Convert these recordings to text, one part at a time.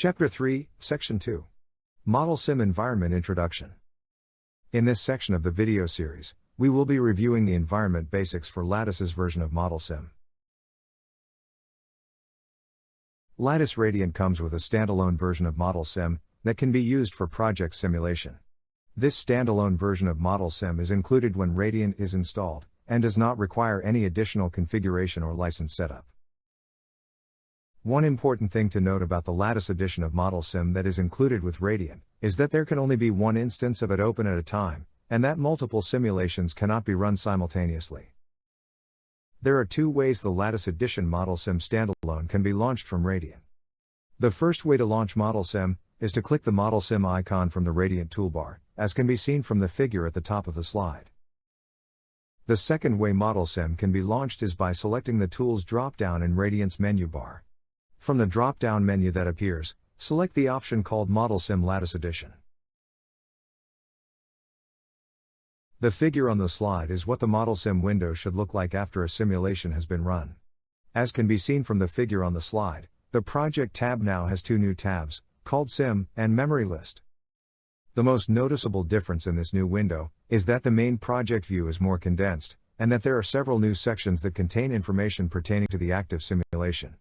Chapter 3, Section 2. ModelSim Environment Introduction. In this section of the video series, we will be reviewing the environment basics for Lattice's version of ModelSim. Lattice Radiant comes with a standalone version of ModelSim that can be used for project simulation. This standalone version of ModelSim is included when Radiant is installed, and does not require any additional configuration or license setup. One important thing to note about the Lattice edition of ModelSim that is included with Radiant is that there can only be one instance of it open at a time, and that multiple simulations cannot be run simultaneously. There are two ways the Lattice edition ModelSim standalone can be launched from Radiant. The first way to launch ModelSim is to click the ModelSim icon from the Radiant toolbar, as can be seen from the figure at the top of the slide. The second way ModelSim can be launched is by selecting the Tools drop-down in Radiant's menu bar. From the drop-down menu that appears, select the option called ModelSim Lattice Edition. The figure on the slide is what the ModelSim window should look like after a simulation has been run. As can be seen from the figure on the slide, the Project tab now has two new tabs, called Sim and Memory List. The most noticeable difference in this new window is that the main project view is more condensed, and that there are several new sections that contain information pertaining to the active simulation.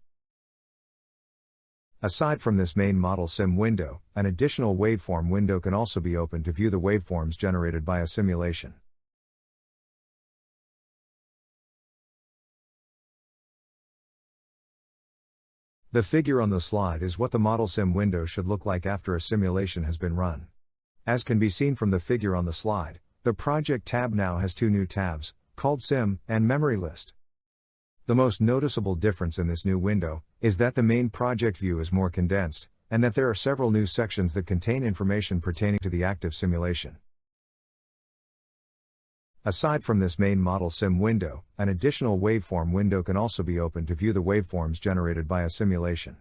Aside from this main ModelSim window, an additional waveform window can also be opened to view the waveforms generated by a simulation. The figure on the slide is what the ModelSim window should look like after a simulation has been run. As can be seen from the figure on the slide, the Project tab now has two new tabs, called Sim and Memory List. The most noticeable difference in this new window is that the main project view is more condensed, and that there are several new sections that contain information pertaining to the active simulation. Aside from this main ModelSim window, an additional waveform window can also be opened to view the waveforms generated by a simulation.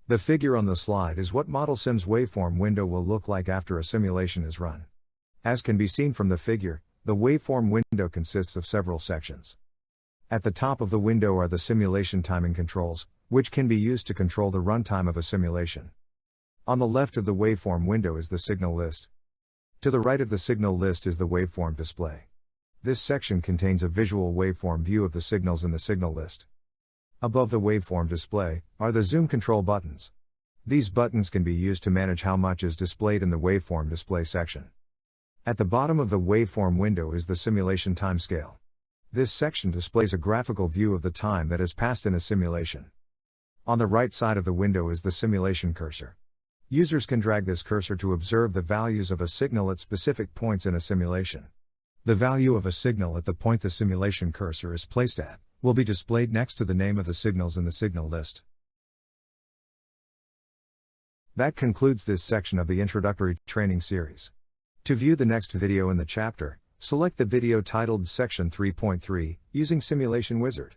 The figure on the slide is what ModelSim's waveform window will look like after a simulation is run. As can be seen from the figure, the waveform window consists of several sections. At the top of the window are the simulation timing controls, which can be used to control the runtime of a simulation. On the left of the waveform window is the signal list. To the right of the signal list is the waveform display. This section contains a visual waveform view of the signals in the signal list. Above the waveform display are the zoom control buttons. These buttons can be used to manage how much is displayed in the waveform display section. At the bottom of the waveform window is the simulation timescale. This section displays a graphical view of the time that has passed in a simulation. On the right side of the window is the simulation cursor. Users can drag this cursor to observe the values of a signal at specific points in a simulation. The value of a signal at the point the simulation cursor is placed at will be displayed next to the name of the signals in the signal list. That concludes this section of the introductory training series. To view the next video in the chapter, select the video titled Section 3.3, using Simulation Wizard.